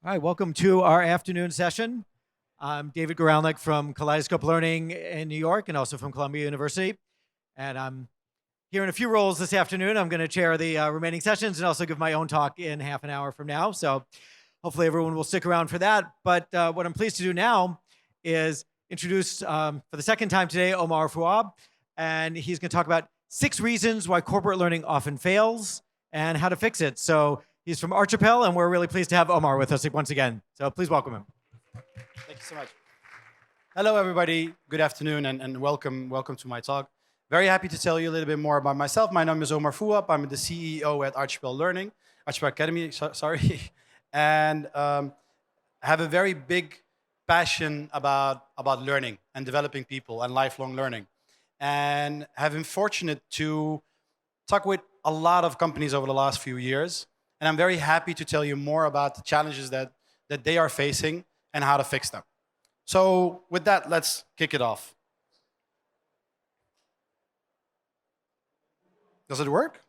All right, welcome to our afternoon session. I'm David Guralnick from Kaleidoscope Learning in New York and also from Columbia University. And I'm here in a few roles this afternoon. I'm going to chair the remaining sessions and also give my own talk in half an hour from now. So hopefully everyone will stick around for that. But what I'm pleased to do now is introduce, for the second time today, Omar Fouab. And he's going to talk about 6 reasons why corporate learning often fails and how to fix it. So he's from Archipel, and we're really pleased to have Omar with us once again. So please welcome him. Thank you so much. Hello, everybody. Good afternoon, and welcome to my talk. Very happy to tell you a little bit more about myself. My name is Omar Fouab. I'm the CEO at Archipel Learning, Archipel Academy, sorry. And have a very big passion about learning and developing people and lifelong learning. And have been fortunate to talk with a lot of companies over the last few years. And I'm very happy to tell you more about the challenges that they are facing and how to fix them. So with that, let's kick it off. Does it work?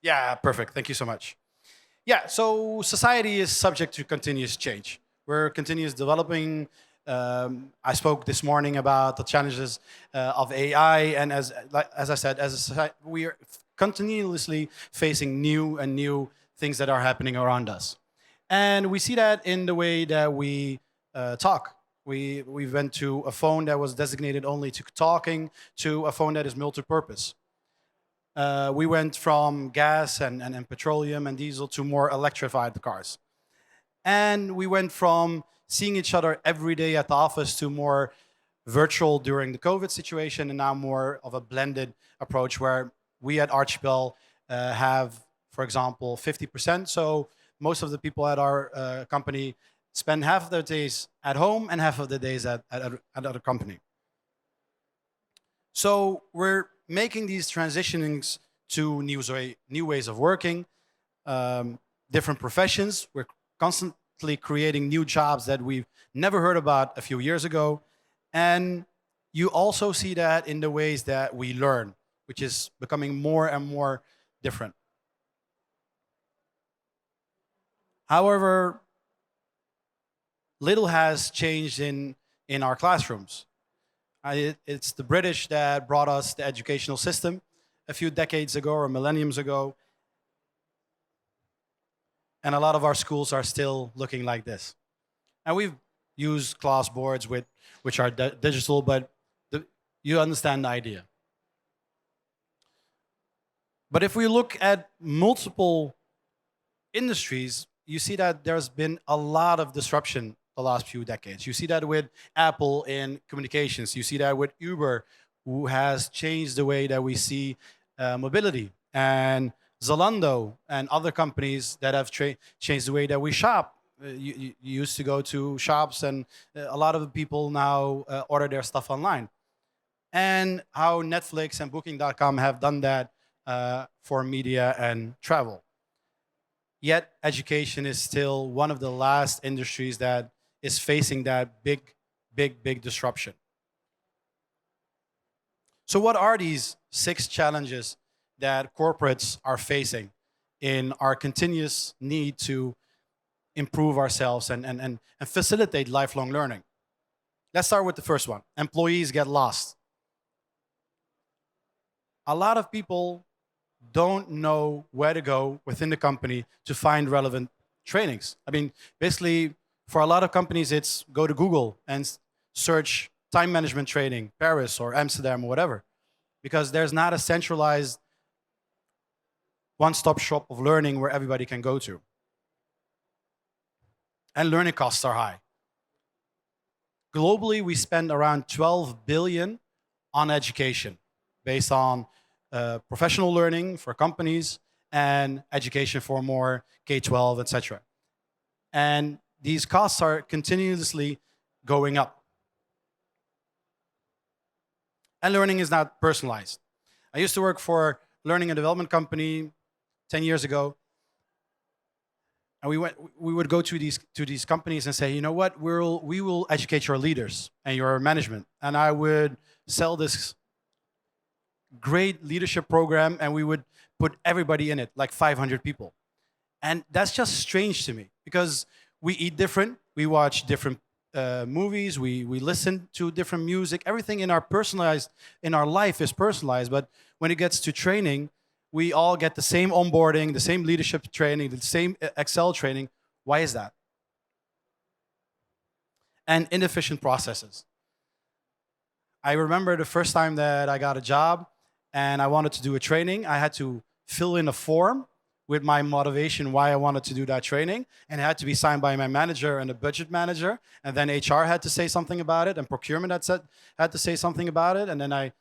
Yeah, perfect. Thank you so much. Yeah, so society is subject to continuous change. We're continuous developing. I spoke this morning about the challenges of AI, and as I said, as a society, we are continuously facing new and new things that are happening around us, and we see that in the way that we talk. We went to a phone that was designated only to talking to a phone that is multi-purpose. We went from gas and petroleum and diesel to more electrified cars. And we went from seeing each other every day at the office to more virtual during the COVID situation, and now more of a blended approach where we at Archipel have, for example, 50%. So most of the people at our company spend half of their days at home and half of the days at other company. So we're making these transitionings to new ways of working, different professions. We're constantly creating new jobs that we've never heard about a few years ago. And you also see that in the ways that we learn, which is becoming more and more different. However, little has changed in our classrooms. It's the British that brought us the educational system a few decades ago or millenniums ago. And a lot of our schools are still looking like this. And we've used class boards which are digital, but you understand the idea. But if we look at multiple industries, you see that there's been a lot of disruption the last few decades. You see that with Apple in communications. You see that with Uber, who has changed the way that we see mobility, and Zalando and other companies that have changed the way that we shop. You used to go to shops, and a lot of people now order their stuff online. And how Netflix and Booking.com have done that for media and travel. Yet, education is still one of the last industries that is facing that big disruption. So, what are these 6 challenges that corporates are facing in our continuous need to improve ourselves and facilitate lifelong learning? Let's start with the first one. Employees get lost. A lot of people don't know where to go within the company to find relevant trainings. I mean, basically, for a lot of companies, it's go to Google and search time management training, Paris or Amsterdam or whatever, because there's not a centralized one-stop shop of learning where everybody can go to. And learning costs are high. Globally, we spend around 12 billion on education based on professional learning for companies and education for more K-12, etc. And these costs are continuously going up. And learning is not personalized. I used to work for a learning and development company 10 years ago. And we would go to these companies and say, you know what, we will educate your leaders and your management. And I would sell this great leadership program, and we would put everybody in it, like 500 people. And that's just strange to me because we eat different, we watch different movies, we listen to different music. Everything in our life is personalized. But when it gets to training, we all get the same onboarding, the same leadership training, the same Excel training. Why is that? And inefficient processes. I remember the first time that I got a job and I wanted to do a training, I had to fill in a form with my motivation why I wanted to do that training, and it had to be signed by my manager and the budget manager, and then HR had to say something about it, and procurement had to say something about it, and then I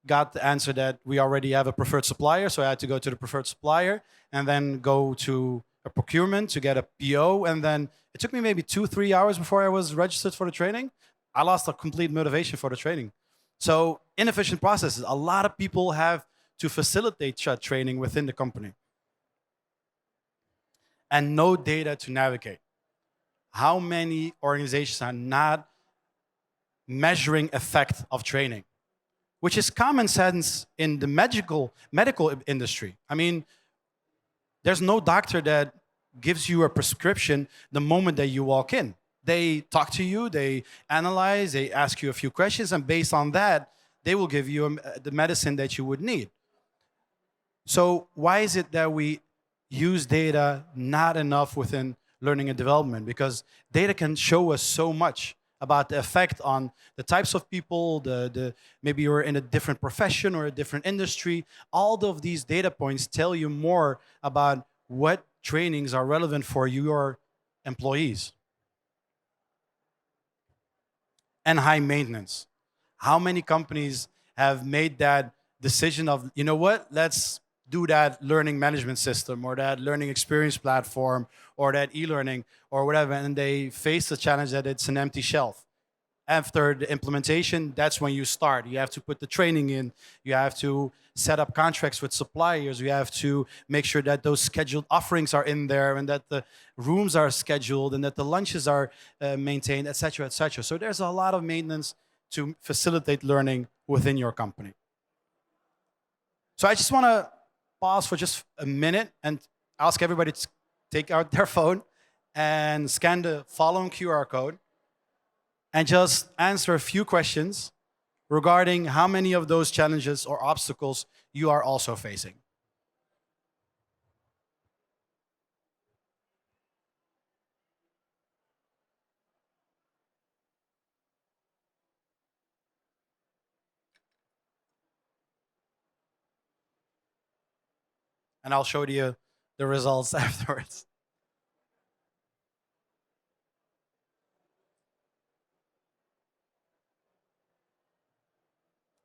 got the answer that we already have a preferred supplier, so I had to go to the preferred supplier and then go to a procurement to get a PO, and then it took me maybe 2-3 hours before I was registered for the training. I lost a complete motivation for the training. So inefficient processes. A lot of people have to facilitate training within the company. And no data to navigate. How many organizations are not measuring effect of training? Which is common sense in the medical industry. I mean, there's no doctor that gives you a prescription the moment that you walk in. They talk to you, they analyze, they ask you a few questions, and based on that, they will give you the medicine that you would need. So why is it that we use data not enough within learning and development? Because data can show us so much about the effect on the types of people, the maybe you're in a different profession or a different industry. All of these data points tell you more about what trainings are relevant for your employees. And high maintenance. How many companies have made that decision of, you know what, let's do that learning management system or that learning experience platform or that e-learning or whatever, and they face the challenge that it's an empty shelf. After the implementation, that's when you start. You have to put the training in. You have to set up contracts with suppliers. You have to make sure that those scheduled offerings are in there and that the rooms are scheduled and that the lunches are maintained, et cetera, et cetera. So there's a lot of maintenance to facilitate learning within your company. So I just want to pause for just a minute and ask everybody to take out their phone and scan the following QR code and just answer a few questions regarding how many of those challenges or obstacles you are also facing. And I'll show you the results afterwards.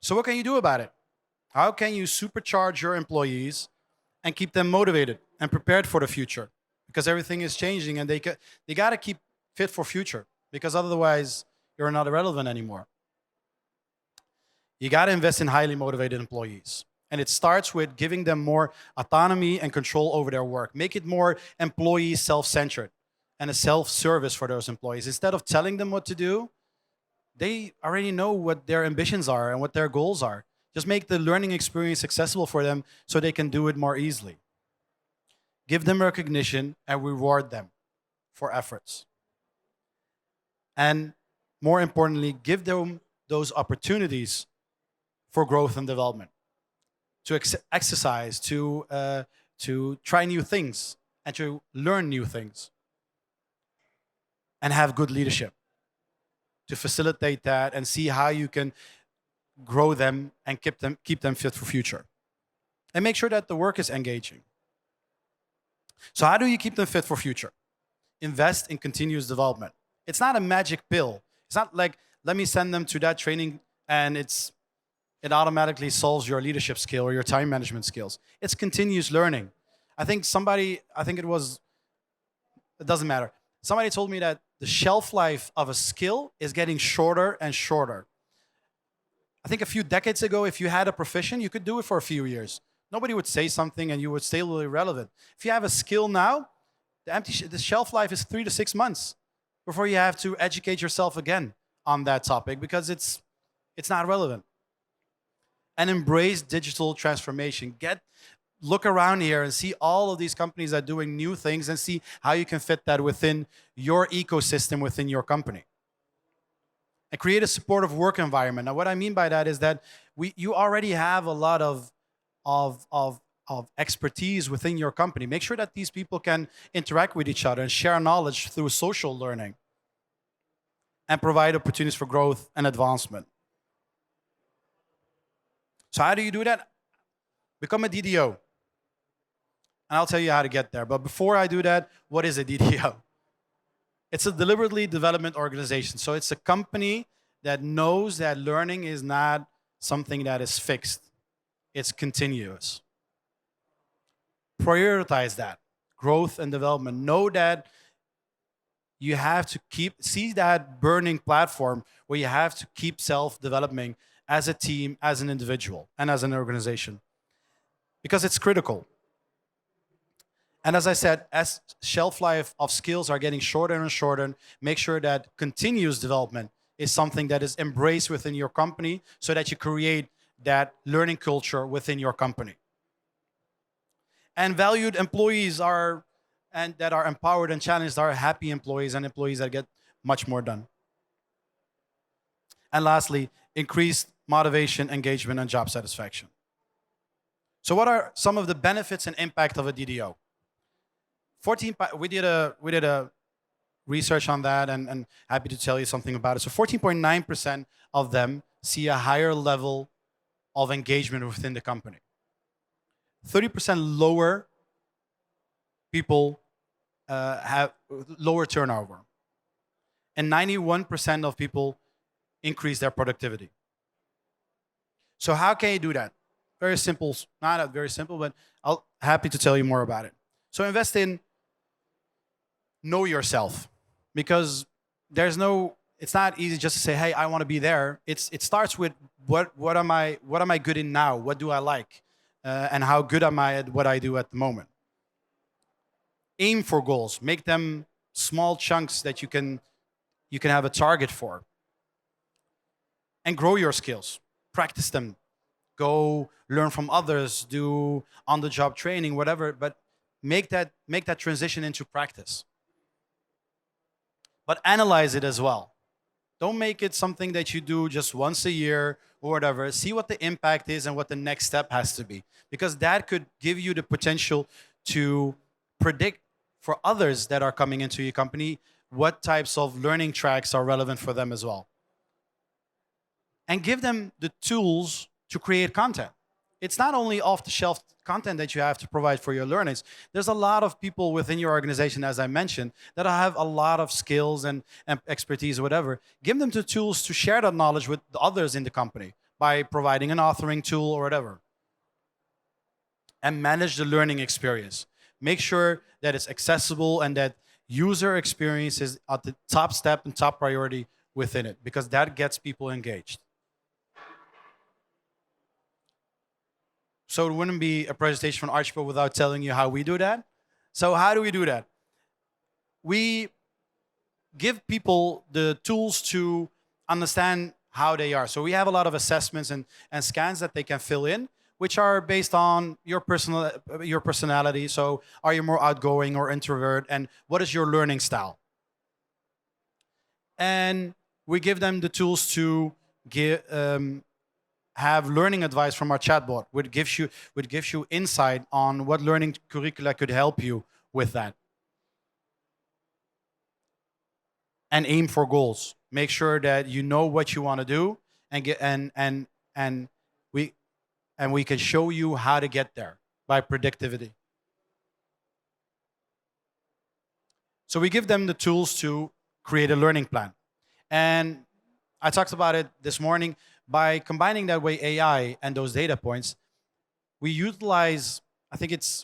So what can you do about it? How can you supercharge your employees and keep them motivated and prepared for the future? Because everything is changing and they got to keep fit for future because otherwise you're not relevant anymore. You got to invest in highly motivated employees. And it starts with giving them more autonomy and control over their work. Make it more employee self-centered and a self-service for those employees. Instead of telling them what to do, they already know what their ambitions are and what their goals are. Just make the learning experience accessible for them so they can do it more easily. Give them recognition and reward them for efforts. And more importantly, give them those opportunities for growth and development, to exercise, to try new things, and to learn new things, and have good leadership to facilitate that and see how you can grow them and keep them fit for future, and make sure that the work is engaging. So how do you keep them fit for future? Invest in continuous development. It's not a magic pill. It's not like let me send them to that training and it automatically solves your leadership skill or your time management skills. It's continuous learning. It doesn't matter. Somebody told me that the shelf life of a skill is getting shorter and shorter. I think a few decades ago, if you had a profession, you could do it for a few years. Nobody would say something and you would stay really relevant. If you have a skill now, The shelf life is 3 to 6 months before you have to educate yourself again on that topic because it's not relevant. And embrace digital transformation. Look around here and see all of these companies that are doing new things and see how you can fit that within your ecosystem within your company. And create a supportive work environment. Now, what I mean by that is that you already have a lot of expertise within your company. Make sure that these people can interact with each other and share knowledge through social learning and provide opportunities for growth and advancement. So how do you do that? Become a DDO. And I'll tell you how to get there. But before I do that, what is a DDO? It's a deliberately development organization. So it's a company that knows that learning is not something that is fixed. It's continuous. Prioritize that. Growth and development. Know that you have to see that burning platform where you have to keep self-developing as a team, as an individual, and as an organization. Because it's critical. And as I said, as shelf life of skills are getting shorter and shorter, make sure that continuous development is something that is embraced within your company so that you create that learning culture within your company. And valued employees that are empowered and challenged are happy employees and employees that get much more done. And lastly, increased motivation, engagement, and job satisfaction. So what are some of the benefits and impact of a DDO? We did a research on that and happy to tell you something about it. So 14.9% of them see a higher level of engagement within the company. 30% lower people have lower turnover. And 91% of people increase their productivity. So how can you do that? Very simple, not very simple, but I'll happy to tell you more about it. So invest in know yourself, because it's not easy just to say, hey, I want to be there. It starts with what am I good in now? What do I like? And how good am I at what I do at the moment? Aim for goals. Make them small chunks that you can have a target for. And grow your skills. Practice them. Go learn from others. Do on-the-job training, whatever. But make that transition into practice. But analyze it as well. Don't make it something that you do just once a year or whatever. See what the impact is and what the next step has to be. Because that could give you the potential to predict for others that are coming into your company what types of learning tracks are relevant for them as well. And give them the tools to create content. It's not only off-the-shelf content that you have to provide for your learners. There's a lot of people within your organization, as I mentioned, that have a lot of skills and expertise or whatever. Give them the tools to share that knowledge with the others in the company by providing an authoring tool or whatever. And manage the learning experience. Make sure that it's accessible and that user experience is at the top step and top priority within it, because that gets people engaged. So it wouldn't be a presentation from Archipel without telling you how we do that. So how do we do that? We give people the tools to understand how they are. So we have a lot of assessments and scans that they can fill in, which are based on your personality. So are you more outgoing or introvert? And what is your learning style? And we give them the tools to have learning advice from our chatbot, which gives you insight on what learning curricula could help you with that. And aim for goals. Make sure that you know what you want to do, and we can show you how to get there by predictivity. So we give them the tools to create a learning plan. And I talked about it this morning. By combining that way AI and those data points, we utilize,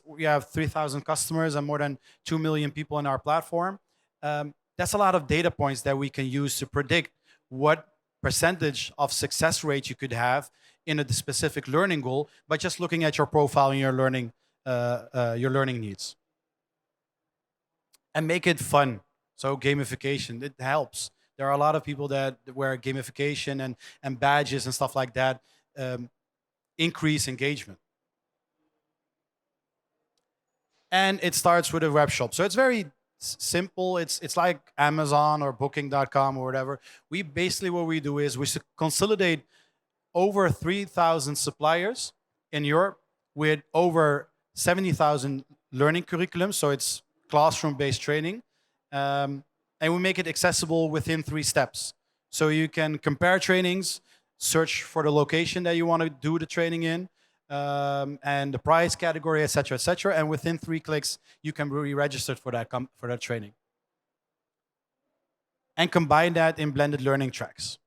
we have 3,000 customers and more than 2 million people on our platform. That's a lot of data points that we can use to predict what percentage of success rate you could have in a specific learning goal by just looking at your profile and your learning needs. and make it fun. So gamification, it helps. There are a lot of people that where gamification and badges and stuff like that um, increase engagement. And it starts with a web shop. So it's very simple. It's like Amazon or Booking.com or whatever. We basically what we do is we consolidate over 3,000 suppliers in Europe with over 70,000 learning curriculums. So it's classroom-based training, and we make it accessible within 3 steps. So you can compare trainings, search for the location that you want to do the training in, and the price category, etc., etc. And within 3 clicks, you can be registered for for that training, and combine that in blended learning tracks.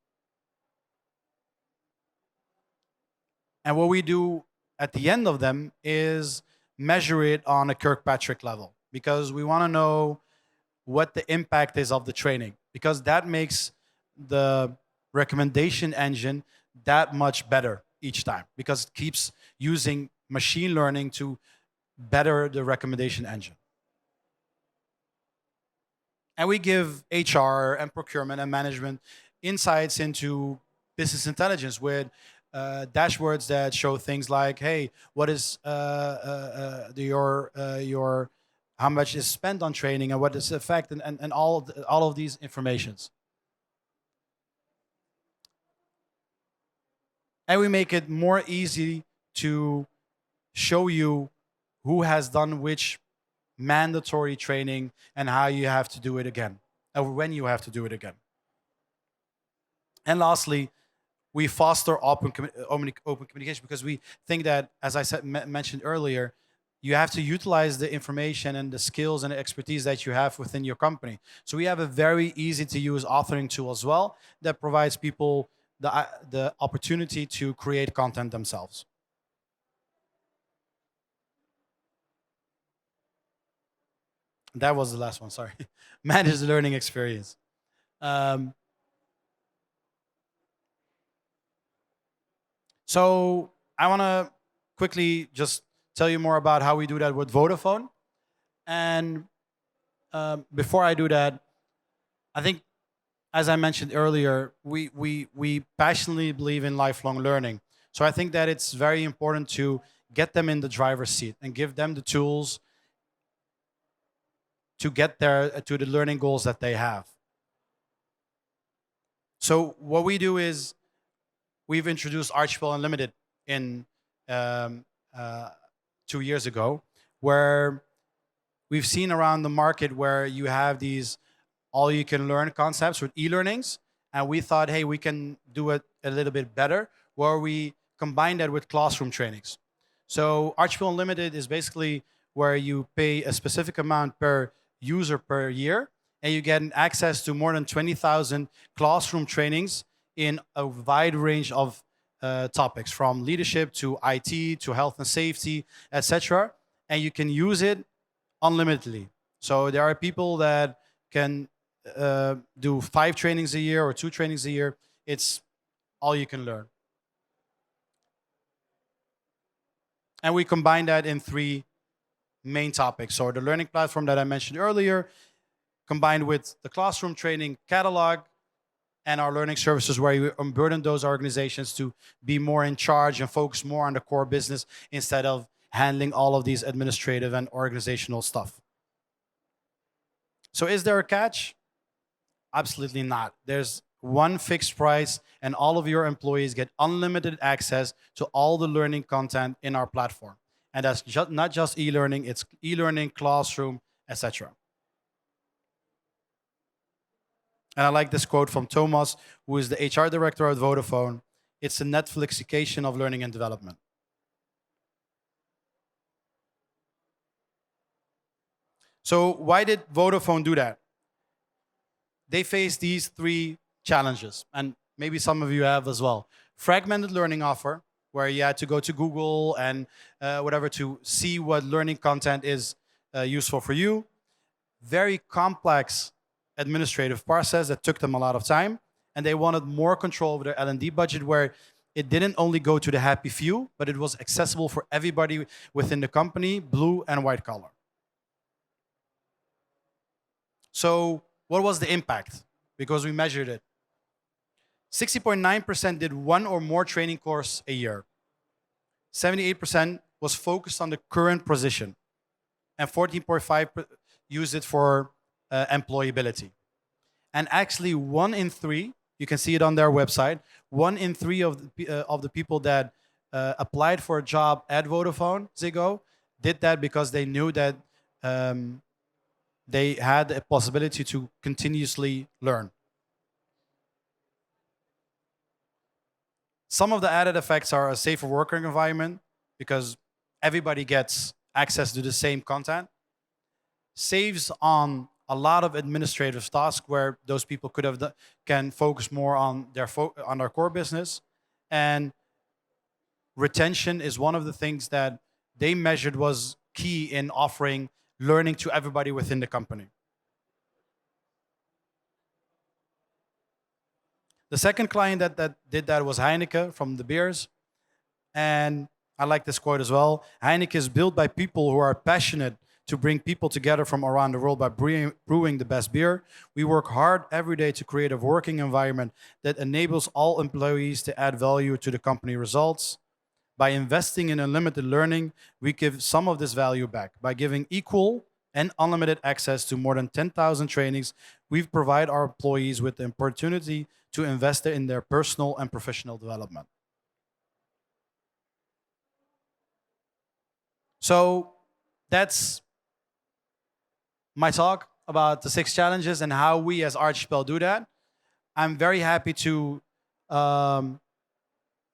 And what we do at the end of them is measure it on a Kirkpatrick level because we want to know what the impact is of the training because that makes the recommendation engine that much better each time because it keeps using machine learning to better the recommendation engine. And we give HR and procurement and management insights into business intelligence with dashboards that show things like, hey, what is your how much is spent on training and what is the effect and all of these informations. And we make it more easy to show you who has done which mandatory training and how you have to do it again, or when you have to do it again. And lastly, we foster open communication because we think that, as I said, mentioned earlier, you have to utilize the information and the skills and the expertise that you have within your company. So we have a very easy to use authoring tool as well that provides people the opportunity to create content themselves. That was the last one, sorry. Manage the learning experience. Um, so I want to quickly just tell you more about how we do that with Vodafone. And before I do that, I think, as I mentioned earlier, we passionately believe in lifelong learning. So I think that it's very important to get them in the driver's seat and give them the tools to get there to the learning goals that they have. So what we do is we've introduced Archipel Unlimited in um, uh, 2 years ago, where we've seen around the market where you have these all you can learn concepts with e-learnings, and we thought, hey, we can do it a little bit better, where we combine that with classroom trainings. So Archipel Unlimited is basically where you pay a specific amount per user per year, and you get access to more than 20,000 classroom trainings in a wide range of topics, from leadership to IT to health and safety, etc. And you can use it unlimitedly. So there are people that can do 5 trainings a year or 2 trainings a year. It's all you can learn. And we combine that in 3 main topics. So the learning platform that I mentioned earlier, combined with the classroom training catalog and our learning services, where we unburden those organizations to be more in charge and focus more on the core business instead of handling all of these administrative and organizational stuff. So is there a catch? Absolutely not. There's one fixed price, and all of your employees get unlimited access to all the learning content in our platform. And that's not just e-learning, it's e-learning, classroom, etc. And I like this quote from Thomas, who is the HR director at Vodafone. It's the Netflixication of learning and development. So why did Vodafone do that? They face these 3 challenges, and maybe some of you have as well. Fragmented learning offer, where you had to go to Google and whatever to see what learning content is useful for you. Very complex administrative process that took them a lot of time, and they wanted more control over their L&D budget, where it didn't only go to the happy few, but it was accessible for everybody within the company, blue and white collar. So, what was the impact? Because we measured it. 60.9% did one or more training course a year. 78% was focused on the current position, and 14.5 used it for employability. And actually, one in three, you can see it on their website, one in three of the people that applied for a job at Vodafone Ziggo did that because they knew that um, they had a possibility to continuously learn. Some of the added effects are a safer working environment because everybody gets access to the same content, saves on a lot of administrative tasks where those people can focus more on on their core business, and retention is one of the things that they measured was key in offering learning to everybody within the company. The second client that did that was Heineken from the beers. And I like this quote as well. Heineken is built by people who are passionate to bring people together from around the world by brewing the best beer. We work hard every day to create a working environment that enables all employees to add value to the company results. By investing in unlimited learning, we give some of this value back. By giving equal and unlimited access to more than 10,000 trainings, we provide our employees with the opportunity to invest in their personal and professional development. So that's my talk about the 6 challenges and how we as Archipel do that. I'm very happy to um,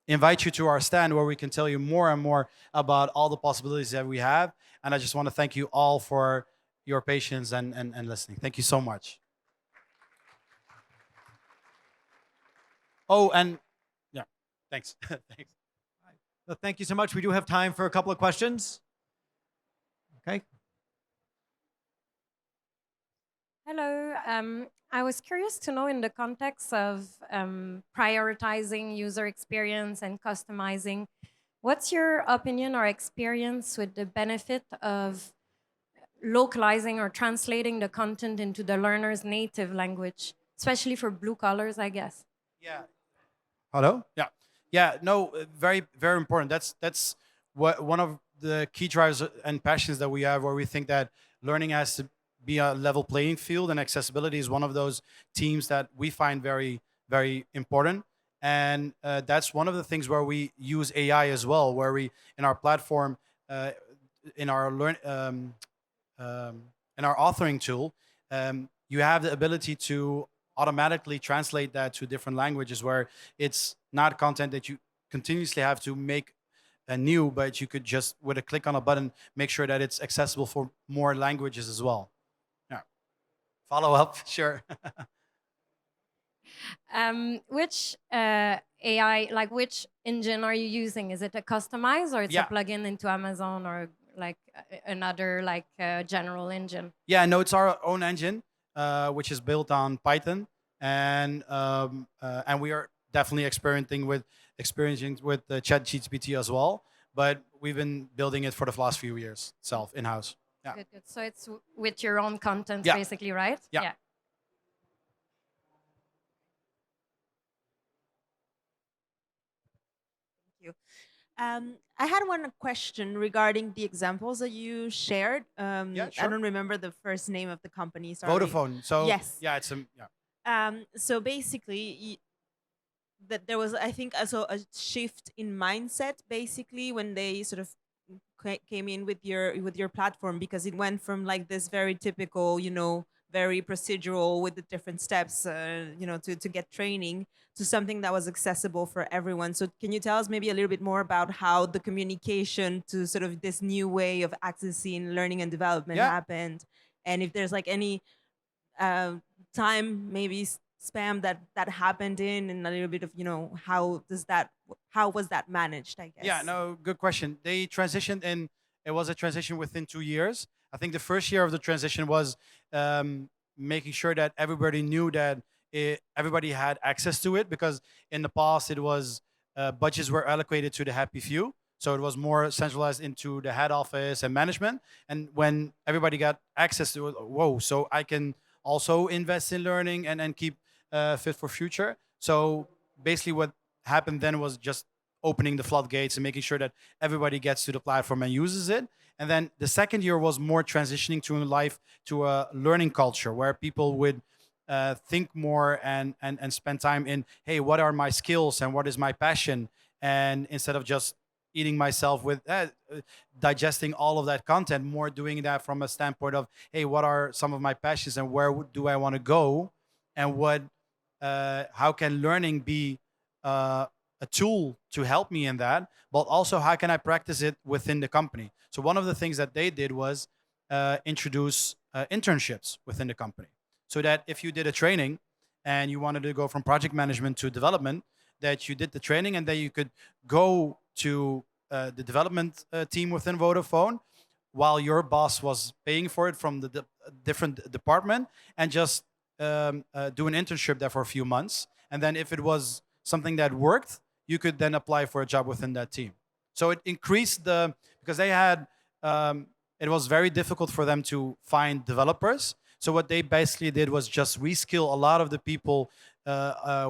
invite you to our stand where we can tell you more and more about all the possibilities that we have. And I just want to thank you all for your patience and listening. Thank you so much. Oh, and yeah, thanks. Thanks. Well, thank you so much. We do have time for a couple of questions. Okay. Hello. I was curious to know, in the context of prioritizing user experience and customizing, what's your opinion or experience with the benefit of localizing or translating the content into the learner's native language, especially for blue collars, I guess? Yeah. Hello? Yeah. Yeah, no, very, very important. That's what one of the key drivers and passions that we have, where we think that learning has to be a level playing field, and accessibility is one of those teams that we find very, very important. And that's one of the things where we use AI as well, where we in our platform, uh, in our um, in our authoring tool, you have the ability to automatically translate that to different languages, where it's not content that you continuously have to make new, but you could just with a click on a button make sure that it's accessible for more languages as well. Yeah. Follow up, sure. Which AI, like which engine are you using? Is it a customize, or it's Yeah. a plugin into Amazon, or like another like general engine? Yeah, no, it's our own engine, which is built on Python, and we are definitely experiencing with the ChatGPT as well. But we've been building it for the last few years itself in house. Yeah. Good, good. So it's with your own content, Yeah. basically, right? Yeah. You. I had one question regarding the examples that you shared. Yeah, I sure. don't remember the first name of the company. Sorry. Vodafone. So Yes. yeah, it's a yeah. So basically, that there was, I think, also a shift in mindset, basically, when they sort of came in with your platform, because it went from like this very typical, very procedural with the different steps, to get training, to something that was accessible for everyone. So can you tell us maybe a little bit more about how the communication to sort of this new way of accessing learning and development Yeah. happened, and if there's like any uh, time maybe spam that happened in, and a little bit of how was that managed, I guess. Yeah, no, good question. They transitioned in, it was a transition within 2 years. I think the first year of the transition was making sure that everybody knew that everybody had access to it, because in the past it was budgets were allocated to the happy few. So it was more centralized into the head office and management. And when everybody got access to it, whoa, so I can also invest in learning and keep fit for future. So basically, what happened then was just opening the floodgates and making sure that everybody gets to the platform and uses it. And then the second year was more transitioning to life to a learning culture where people would think more and spend time in, hey, what are my skills and what is my passion? And instead of just eating myself with digesting all of that content, more doing that from a standpoint of, hey, what are some of my passions and where do I want to go? And how can learning be a tool to help me in that, but also how can I practice it within the company? So one of the things that they did was introduce internships within the company, so that if you did a training and you wanted to go from project management to development, that you did the training and then you could go to the development team within Vodafone while your boss was paying for it from the different department, and just do an internship there for a few months. And then if it was something that worked, you could then apply for a job within that team. So it increased because they had, it was very difficult for them to find developers. So what they basically did was just reskill a lot of the people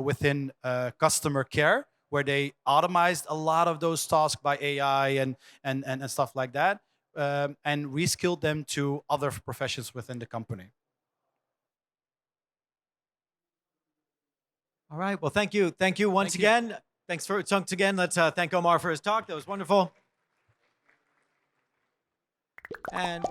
within customer care, where they automized a lot of those tasks by AI and stuff like that, and reskilled them to other professions within the company. All right. Well, thank you. Thank you once Thank you. again. Thanks for once again. Let's thank Omar for his talk. That was wonderful. And